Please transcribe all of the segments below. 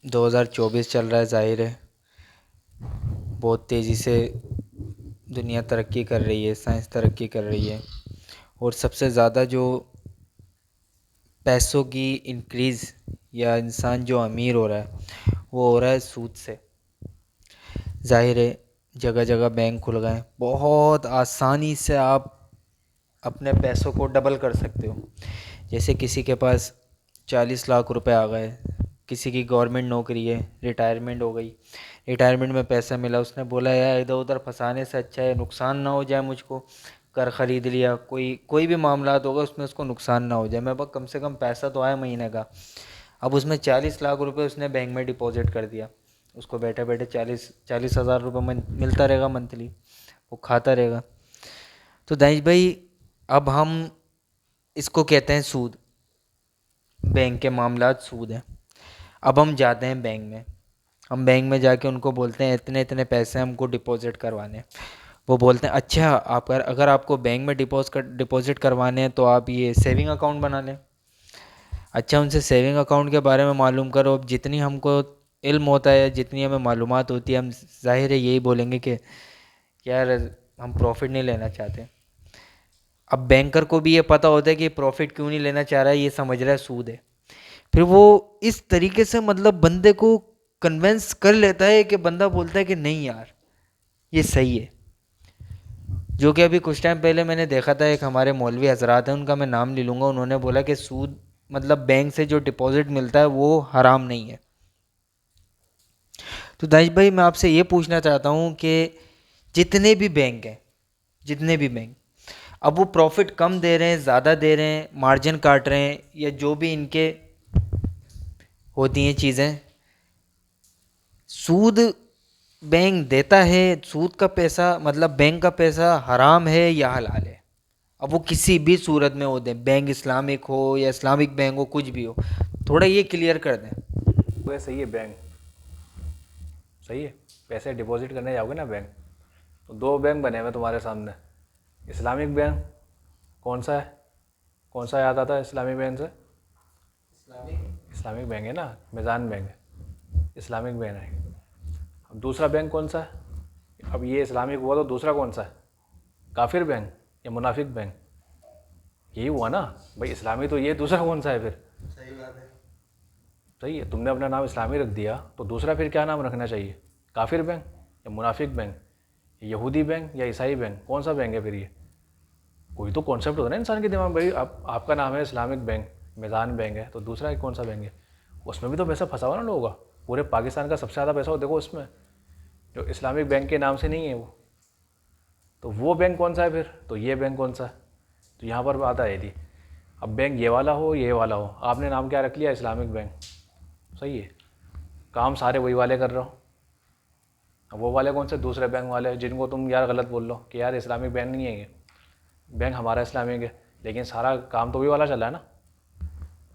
2024 चल रहा है, ज़ाहिर है बहुत तेज़ी से दुनिया तरक्की कर रही है, साइंस तरक्की कर रही है। और सबसे ज़्यादा जो पैसों की इंक्रीज़ या इंसान जो अमीर हो रहा है वो हो रहा है सूद से। ज़ाहिर है जगह जगह बैंक खुल गए हैं, बहुत आसानी से आप अपने पैसों को डबल कर सकते हो। जैसे किसी के पास 40 लाख रुपए आ गए, किसी की गवर्नमेंट नौकरी है, रिटायरमेंट हो गई, रिटायरमेंट में पैसा मिला, उसने बोला यार इधर उधर फंसाने से अच्छा है नुकसान ना हो जाए मुझको, कर ख़रीद लिया, कोई कोई भी मामला होगा उसमें उसको नुकसान ना हो जाए, मेरे पास कम से कम पैसा तो आए महीने का। अब उसमें 40 लाख रुपए उसने बैंक में डिपॉजिट कर दिया, उसको बैठे बैठे 40,000 रुपये मिलता रहेगा मंथली, वो खाता रहेगा। तो दानिश भाई, अब हम इसको कहते हैं सूद, बैंक के मामलात सूद हैं। अब हम जाते हैं बैंक में, हम बैंक में जाके उनको बोलते हैं इतने इतने पैसे हमको डिपॉजिट करवाने हैं। वो बोलते हैं अच्छा आप अगर आपको बैंक में डिपॉजिट करवाने हैं तो आप ये सेविंग अकाउंट बना लें। अच्छा, उनसे सेविंग अकाउंट के बारे में मालूम करो। अब जितनी हमको इल्म होता है, जितनी हमें मालूमात होती है, हम जाहिर है यही बोलेंगे कि यार हम प्रॉफिट नहीं लेना चाहते। अब बैंकर को भी ये पता होता है कि प्रॉफिट क्यों नहीं लेना चाह रहा है, ये समझ रहा है सूद है। फिर वो इस तरीके से मतलब बंदे को कन्वेंस कर लेता है कि बंदा बोलता है कि नहीं यार ये सही है। जो कि अभी कुछ टाइम पहले मैंने देखा था, एक हमारे मौलवी हजरात हैं, उनका मैं नाम नहीं लूँगा, उन्होंने बोला कि सूद मतलब बैंक से जो डिपॉजिट मिलता है वो हराम नहीं है। तो दानिश भाई मैं आपसे ये पूछना चाहता हूँ कि जितने भी बैंक हैं, जितने भी बैंक, अब वो प्रॉफिट कम दे रहे हैं, ज़्यादा दे रहे हैं, मार्जिन काट रहे हैं, या जो भी इनके होती हैं चीज़ें, सूद बैंक देता है, सूद का पैसा मतलब बैंक का पैसा हराम है या हलाल है? अब वो किसी भी सूरत में हो दे, बैंक इस्लामिक हो या इस्लामिक बैंक हो, कुछ भी हो, थोड़ा ये क्लियर कर दें। वो सही है बैंक, सही है। पैसे डिपॉजिट करने जाओगे ना बैंक, तो दो बैंक बने हुए तुम्हारे सामने। इस्लामिक बैंक कौन सा है? कौन सा याद आता है इस्लामिक बैंक से? इस्लामिक बैंक है ना, मीज़ान बैंक है, इस्लामिक बैंक है। अब दूसरा बैंक कौन सा है? अब ये इस्लामिक हुआ तो दूसरा कौन सा है? काफिर बैंक या मुनाफिक बैंक? यही हुआ ना भाई, इस्लामी तो ये, दूसरा कौन सा है फिर? सही है, तुमने अपना नाम इस्लामी रख दिया तो दूसरा फिर क्या नाम रखना चाहिए? काफिर बैंक या मुनाफिक बैंक? यहूदी बैंक या ईसाई बैंक? कौन सा बैंक है फिर ये? कोई तो कॉन्सेप्ट होता है ना इंसान के दिमाग में भाई। आप आपका नाम है इस्लामिक बैंक, मीज़ान बैंक है, तो दूसरा कौन सा बैंक है? उसमें भी तो पैसा फंसा हुआ ना लोगों का। पूरे पाकिस्तान का सबसे ज़्यादा पैसा हो देखो उसमें, जो इस्लामिक बैंक के नाम से नहीं है वो। तो वो बैंक कौन सा है फिर? तो ये बैंक कौन सा है? तो यहाँ पर बात आई थी। अब बैंक ये वाला हो ये वाला हो, आपने नाम क्या रख लिया? Islamic bank. सही है, काम सारे वही वाले कर रहे हो। अब वो वाले कौन से? दूसरे बैंक वाले, जिनको तुम यार गलत बोल लो कि यार इस्लामिक बैंक नहीं है ये, बैंक हमारा इस्लामिक है, लेकिन सारा काम तो वही वाला चला है ना।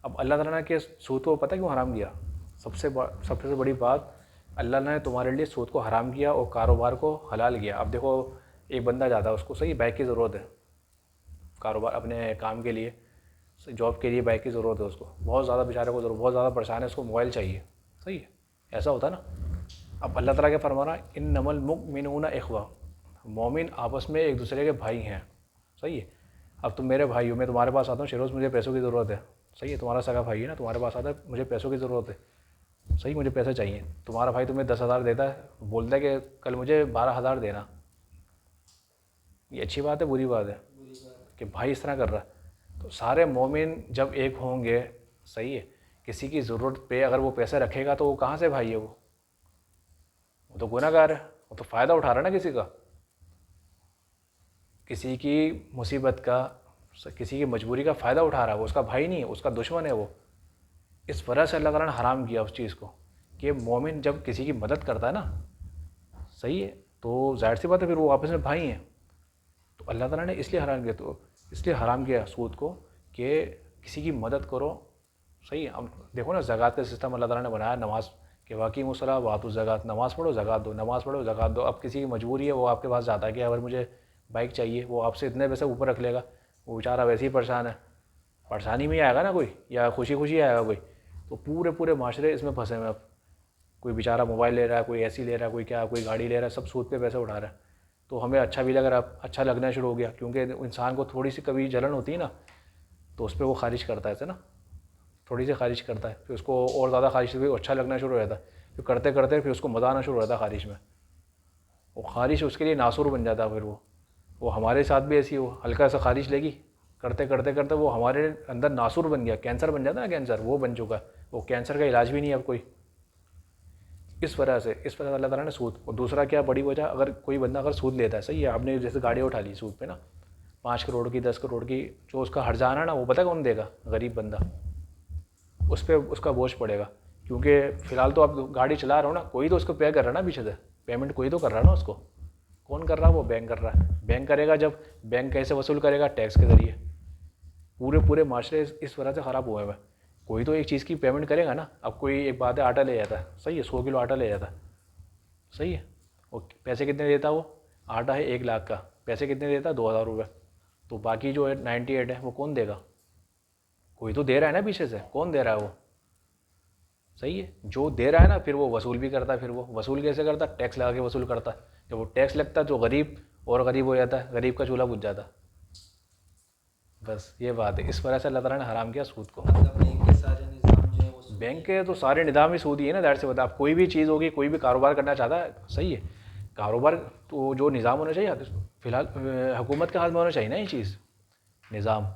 अब अल्लाह ताला ने कि सूद को पता क्यों हराम किया? सबसे बड़ी बात, अल्लाह ने तुम्हारे लिए सूद को हराम किया और कारोबार को हलाल किया। अब देखो, एक बंदा जाता है, उसको सही बाइक की ज़रूरत है, कारोबार अपने काम के लिए, जॉब के लिए बाइक की ज़रूरत है उसको, बहुत ज़्यादा बेचारे को ज़रूरत, बहुत ज़्यादा परेशान है, उसको मोबाइल चाहिए। सही है, ऐसा होता है ना। अब अल्लाह ताला क्या फरमा रहा है? इन नमल मुमिनूना इखवा, मोमिन आपस में एक दूसरे के भाई हैं। सही है। अब तुम मेरे भाई हो, मैं तुम्हारे पास आता हूँ, शेरोज़ मुझे पैसों की ज़रूरत है। सही है, तुम्हारा सगा भाई है ना, तुम्हारे पास आता है, मुझे पैसों की ज़रूरत है। सही, मुझे पैसे चाहिए। तुम्हारा भाई तुम्हें 10,000 देता है, बोलता है कि कल मुझे 12,000 देना। ये अच्छी बात है बुरी बात है कि भाई इस तरह कर रहा है? तो सारे मोमिन जब एक होंगे, सही है, किसी की ज़रूरत पे अगर वो पैसे रखेगा तो वो कहाँ से भाई है? वो तो गुनहगार है, वो तो फ़ायदा उठा रहा है ना किसी का, किसी की मुसीबत का, किसी की मजबूरी का फ़ायदा उठा रहा है। वो उसका भाई नहीं है, उसका दुश्मन है वो। इस वजह से अल्लाह ताला ने हराम किया उस चीज़ को कि मोमिन जब किसी की मदद करता है ना, सही है, तो जाहिर सी बात है फिर वो आपस में भाई हैं। तो अल्लाह ताला ने इसलिए हराम किया, तो इसलिए हराम किया सूद को कि किसी की मदद करो। सही है। अब देखो ना, ज़कात का सिस्टम अल्लाह ताला ने बनाया, नमाज के वाकई मुसला वातु ज़कात, नमाज़ पढ़ो ज़कात दो, नमाज़ पढ़ो ज़कात दो। अब किसी की मजबूरी है, वो आपके पास जाता है कि अगर मुझे बाइक चाहिए, वो आपसे इतने पैसे ऊपर रख लेगा, वो बेचारा वैसे ही परेशान है, परेशानी में ही आएगा ना कोई, या खुशी खुशी आएगा कोई। तो पूरे पूरे माशरे इसमें फंसे हुए अब कोई बेचारा मोबाइल ले रहा है, कोई एसी ले रहा है, कोई क्या, कोई गाड़ी ले रहा है, सब सूद पे पैसे उठा रहा है। तो हमें अच्छा भी लग रहा है, अच्छा लगना शुरू हो गया, क्योंकि इंसान को थोड़ी सी कभी जलन होती है ना, तो उस पर वो खारिज करता है ऐसे ना, थोड़ी सी खारिज करता है, फिर उसको और ज़्यादा खारिश से अच्छा लगना शुरू हो जाता है, फिर करते करते फिर उसको मज़ा आना शुरू हो जाता है खारिश में। वो खारिश उसके लिए नासुर बन जाता है। फिर वो हमारे साथ भी ऐसी हो, हल्का सा खारिश लेगी, करते करते करते वो हमारे अंदर नासुर बन गया, कैंसर बन जाता है ना, कैंसर वो बन चुका है। वो कैंसर का इलाज भी नहीं है अब कोई। इस वजह से अल्लाह ताला ने सूद। और दूसरा क्या बड़ी वजह, अगर कोई बंदा अगर सूद लेता है, सही है, आपने जैसे गाड़ी उठा ली सूद पे ना, 5 करोड़ की, 10 करोड़ की, जो उसका हर्जाना है ना, वो पता है कौन देगा? गरीब बंदा। उस पर उसका बोझ पड़ेगा, क्योंकि फ़िलहाल तो आप गाड़ी चला रहे हो ना, कोई तो उसको पे कर रहा है ना पीछे से, पेमेंट कोई तो कर रहा है ना उसको। कौन कर रहा है? वो बैंक कर रहा है। बैंक करेगा जब, बैंक कैसे वसूल करेगा? टैक्स के ज़रिए। पूरे पूरे माशरे इस वजह से ख़राब हुए हैं। कोई तो एक चीज़ की पेमेंट करेगा ना। अब कोई एक बात है, आटा ले जाता है, सही है, 100 किलो आटा ले जाता है, सही है, और पैसे कितने देता है वो? आटा है 1 लाख का, पैसे कितने देता है? 2,000 रुपये। तो बाकी जो है 98 है, वो कौन देगा? कोई तो दे रहा है ना पीछे से, कौन दे रहा है वो? सही है, जो दे रहा है ना, फिर वो वसूल भी करता है। फिर वो वसूल कैसे करता है? टैक्स लगा के वसूल करता है। जब वो टैक्स लगता है तो गरीब और गरीब हो जाता है, गरीब का चूल्हा बुझ जाता है। बस ये बात है, इस वजह से अल्लाह ताला ने हराम किया सूद को। मतलब बैंक के सारे निज़ाम जो है वो बैंक सूदी के तो सारे निज़ाम ही सूदी है ना, ज़ाहिर से बता। आप कोई भी चीज़ होगी, कोई भी कारोबार करना चाहता है, सही है, कारोबार तो जो निज़ाम होना चाहिए, फ़िलहाल हुकूमत के हाथ में होना चाहिए ना ये चीज़, निज़ाम।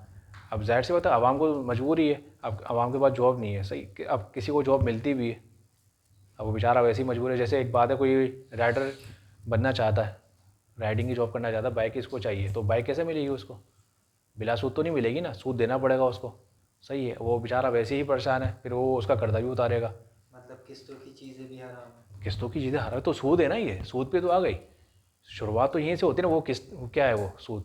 अब ज़ाहिर से बता, आवाम को मजबूरी है, अब आवाम के पास जॉब नहीं है, सही, अब किसी को जॉब मिलती भी है, अब वो बेचारा वैसे ही मजबूर है। जैसे एक बात है, कोई राइडर बनना चाहता है, राइडिंग की जॉब करना चाहता है, बाइक इसको चाहिए, तो बाइक कैसे मिलेगी उसको? बिला सूद तो नहीं मिलेगी ना, सूद देना पड़ेगा उसको, सही है। वो बेचारा वैसे ही परेशान है, फिर वो उसका कर्जा भी उतारेगा। मतलब किस्तों की चीज़ें भी हराम है। किस्तों की चीज़ें हर तो सूद है ना, ये सूद पे तो आ गई। शुरुआत तो यहीं से होती है ना, वो किस्त क्या है? वो सूद,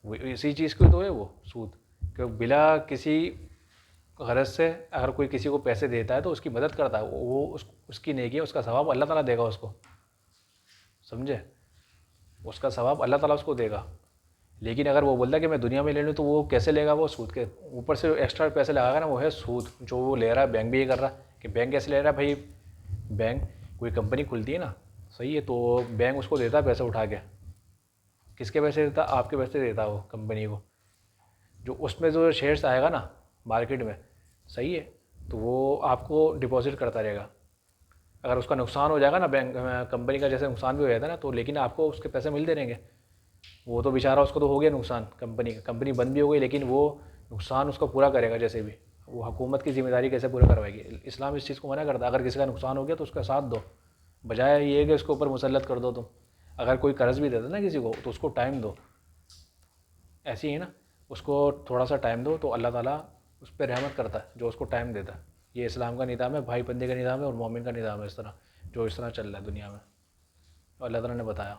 वो इसी चीज़ की तो है वो सूद, कि बिला किसी गरज से अगर कोई किसी को पैसे देता है तो उसकी मदद करता है, वो उसकी नेकी है, उसका सवाब अल्लाह ताला देगा उसको, समझे? उसका सवाब अल्लाह ताला उसको देगा। लेकिन अगर वो बोलता है कि मैं दुनिया में ले लूँ, तो वो कैसे लेगा? वो सूद के ऊपर से एक्स्ट्रा पैसे लगाएगा ना, वो है सूद जो वो ले रहा है। बैंक भी ये कर रहा है कि बैंक कैसे ले रहा है भाई? बैंक, कोई कंपनी खुलती है ना, सही है, तो बैंक उसको देता है पैसे उठा के। किसके पैसे देता? आपके पैसे देता है वो कंपनी को। जो उसमें जो शेयर्स आएगा ना मार्केट में, सही है, तो वो आपको डिपॉजिट करता रहेगा। अगर उसका नुकसान हो जाएगा ना, बैंक कंपनी का जैसे नुकसान भी हो जाता है ना, तो लेकिन आपको उसके पैसे मिलते रहेंगे। वो तो बेचारा, उसको तो हो गया नुकसान कंपनी का, कंपनी बंद भी हो गई, लेकिन वो नुकसान उसका पूरा करेगा जैसे भी। वो हुकूमत की जिम्मेदारी कैसे पूरा करवाएगी? इस्लाम इस चीज़ को मना करता है। अगर किसी का नुकसान हो गया तो उसका साथ दो, बजाय ये कि उसके ऊपर मुसल्लत कर दो तुम। अगर कोई कर्ज भी देता है ना किसी को, तो उसको टाइम दो, ऐसे ही है ना, उसको थोड़ा सा टाइम दो, तो अल्लाह ताला उस पर रहमत करता है, जो उसको टाइम देता है। ये इस्लाम का निज़ाम है, भाई बंदे का निज़ाम है, और मोमिन का निज़ाम है, इस तरह जो इस तरह चल रहा है दुनिया में, तो अल्लाह ताला ने बताया।